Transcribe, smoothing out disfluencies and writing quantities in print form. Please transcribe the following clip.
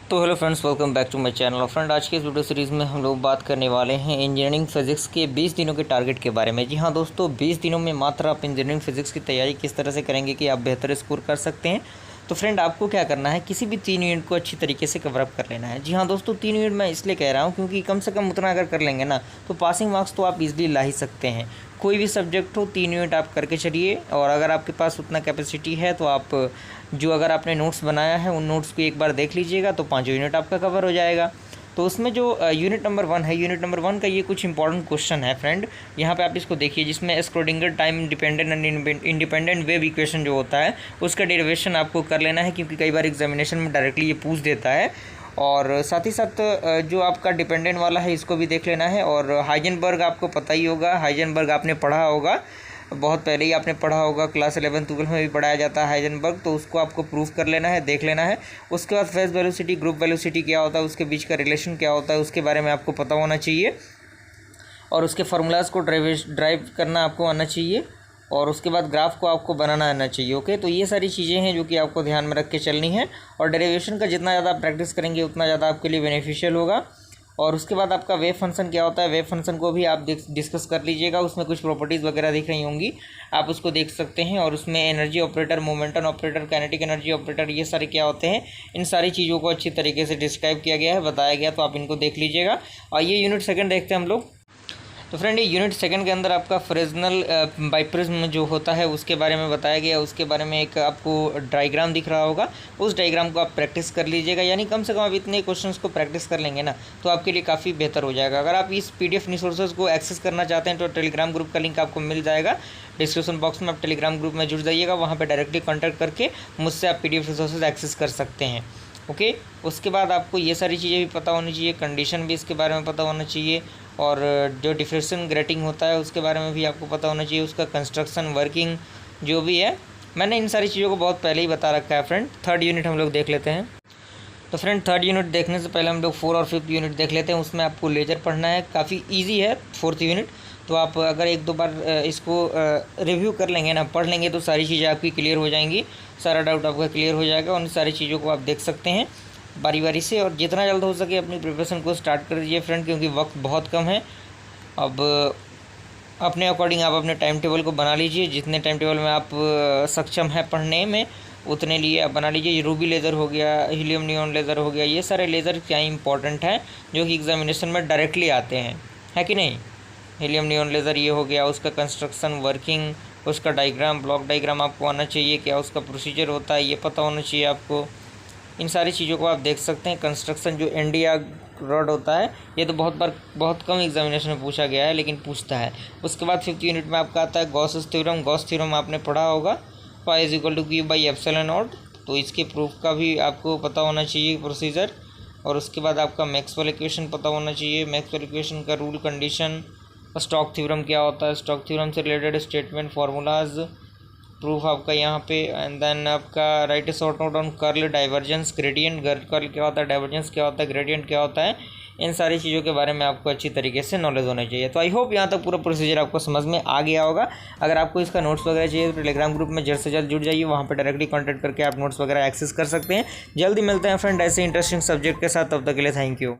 तो hello friends, welcome back to my channel. Friend, आज के इस वीडियो सीरीज़ में हम लोग बात करने वाले हैं इंजीनियरिंग फिजिक्स के 20 दिनों के टारगेट के बारे में। जी हाँ दोस्तों, 20 दिनों में मात्र आप इंजीनियरिंग फिजिक्स की तैयारी किस तरह से करेंगे कि आप बेहतर स्कोर कर सकते हैं। तो फ्रेंड, आपको क्या करना है, किसी भी 3 यूनिट को अच्छी तरीके से कवर अप कर लेना है। जी हाँ दोस्तों, 3 यूनिट मैं इसलिए कह रहा हूँ क्योंकि कम से कम उतना अगर कर लेंगे ना तो पासिंग मार्क्स तो आप इजीली ला ही सकते हैं। कोई भी सब्जेक्ट हो 3 यूनिट आप करके चलिए, और अगर आपके पास उतना कैपेसिटी है तो आप जो अगर आपने नोट्स बनाया है उन नोट्स को एक बार देख लीजिएगा तो 5 यूनिट आपका कवर हो जाएगा। तो उसमें जो यूनिट नंबर 1 है, यूनिट नंबर 1 का ये कुछ इंपॉर्टेंट क्वेश्चन है फ्रेंड। यहाँ पे आप इसको देखिए, जिसमें Schrödinger time dependent and independent wave equation जो होता है उसका डेरिवेशन आपको कर लेना है, क्योंकि कई बार एग्जामिनेशन में डायरेक्टली ये पूछ देता है। और साथ ही साथ जो आपका डिपेंडेंट वाला है इसको भी देख लेना है। और हाइजेनबर्ग आपको पता ही होगा, हाइजेनबर्ग आपने पढ़ा होगा, बहुत पहले ही आपने पढ़ा होगा, क्लास 11-12 में भी पढ़ाया जाता है हाइजेनबर्ग। तो उसको आपको प्रूफ कर लेना है, देख लेना है। उसके बाद फेज वेलोसिटी, ग्रुप वेलोसिटी क्या होता है, उसके बीच का रिलेशन क्या होता है, उसके बारे में आपको पता होना चाहिए। और उसके फार्मूलाज को ड्राइव करना आपको आना चाहिए। और उसके बाद ग्राफ को आपको बनाना आना चाहिए। ओके, तो ये सारी चीज़ें हैं जो कि आपको ध्यान में रख के चलनी है। और डेरिवेशन का जितना ज़्यादा आप प्रैक्टिस करेंगे उतना ज़्यादा आपके लिए बेनिफिशियल होगा। और उसके बाद आपका वेव फंक्शन क्या होता है, वेव फंक्शन को भी आप डिस्कस कर लीजिएगा। उसमें कुछ प्रॉपर्टीज़ वगैरह दिख रही होंगी, आप उसको देख सकते हैं। और उसमें energy operator, momentum operator, kinetic energy operator, ये सारे क्या होते हैं, इन सारी चीज़ों को अच्छी तरीके से डिस्क्राइब किया गया है, बताया गया। तो आप इनको देख लीजिएगा। और ये यूनिट सेकंड देखते हैं हम लोग। तो फ्रेंड, ये यूनिट सेकंड के अंदर आपका फ्रेजनल बाइप्रिज्म जो होता है उसके बारे में बताया गया। उसके बारे में एक आपको डायग्राम दिख रहा होगा, उस डायग्राम को आप प्रैक्टिस कर लीजिएगा। यानी कम से कम आप इतने क्वेश्चंस को प्रैक्टिस कर लेंगे ना तो आपके लिए काफ़ी बेहतर हो जाएगा। अगर आप इस PDF रिसोर्सेज को एक्सेस करना चाहते हैं तो टेलीग्राम ग्रुप का लिंक आपको मिल जाएगा डिस्क्रिप्शन बॉक्स में। आप टेलीग्राम ग्रुप में जुड़ जाइएगा, वहाँ पर डायरेक्टली कॉन्टैक्ट करके मुझसे आप PDF रिसोर्सेज एक्सेस कर सकते हैं। ओके, उसके बाद आपको ये सारी चीज़ें भी पता होनी चाहिए, कंडीशन भी इसके बारे में पता होना चाहिए। और जो डिफ्रेक्शन ग्रेटिंग होता है उसके बारे में भी आपको पता होना चाहिए, उसका कंस्ट्रक्शन, वर्किंग जो भी है। मैंने इन सारी चीज़ों को बहुत पहले ही बता रखा है फ्रेंड। थर्ड यूनिट हम लोग देख लेते हैं। तो फ्रेंड, थर्ड यूनिट देखने से पहले हम लोग 4 और 5th यूनिट देख लेते हैं। उसमें आपको लेजर पढ़ना है, काफ़ी ईजी है 4th यूनिट। तो आप अगर 1-2 बार इसको रिव्यू कर लेंगे ना, पढ़ लेंगे, तो सारी चीज़ें आपकी क्लियर हो जाएंगी, सारा डाउट आपका क्लियर हो जाएगा। उन सारी चीज़ों को आप देख सकते हैं बारी बारी से। और जितना जल्द हो सके अपनी प्रिपरेशन को स्टार्ट कर दीजिए फ्रेंड, क्योंकि वक्त बहुत कम है। अब अपने अकॉर्डिंग आप अपने टाइम टेबल को बना लीजिए, जितने टाइम टेबल में आप सक्षम हैं पढ़ने में उतने लिए आप बना लीजिए। रूबी लेज़र हो गया, हीलियम नियॉन लेज़र हो गया, ये सारे लेज़र क्या इंपॉर्टेंट हैं जो कि एग्जामिनेशन में डायरेक्टली आते हैं, है कि नहीं। हीलियम नियॉन लेज़र ये हो गया, उसका कंस्ट्रक्शन, वर्किंग, उसका डायग्राम, ब्लॉक डायग्राम आपको आना चाहिए, क्या उसका प्रोसीजर होता है ये पता होना चाहिए आपको। इन सारी चीज़ों को आप देख सकते हैं। कंस्ट्रक्शन जो एनडीआर रॉड होता है, ये तो बहुत कम एग्जामिनेशन में पूछा गया है, लेकिन पूछता है। उसके बाद 5th यूनिट में आपका आता है गॉस थ्योरम। गॉस थ्योरम आपने पढ़ा होगा, phi is equal to Q/ε0। तो इसके प्रूफ का भी आपको पता होना चाहिए प्रोसीजर। और उसके बाद आपका मैक्सवेल इक्वेशन पता होना चाहिए, मैक्सवेल इक्वेशन का रूल, कंडीशन। स्टोक्स थ्योरम क्या होता है, स्टोक्स थ्योरम से रिलेटेड स्टेटमेंट, फार्मूलाज, प्रूफ आपका यहाँ पे। एंड देन आपका right short note on curl, divergence, gradient. Curl क्या होता है, डाइवर्जेंस क्या होता है, ग्रेडियंट क्या होता है, इन सारी चीज़ों के बारे में आपको अच्छी तरीके से नॉलेज होना चाहिए। तो आई होप यहाँ तक पूरा प्रोसीजर आपको समझ में आ गया होगा। अगर आपको इसका नोट्स वगैरह चाहिए तो टेलीग्राम ग्रुप में जल्द से जल्द जुड़ जाइए, वहाँ पर डायरेक्टली कॉन्टैक्ट करके आप नोट्स वगैरह एक्सेस कर सकते हैं। जल्दी मिलते हैं फ्रेंड ऐसे इंटरेस्टिंग सब्जेक्ट के साथ, तब तक के लिए थैंक यू।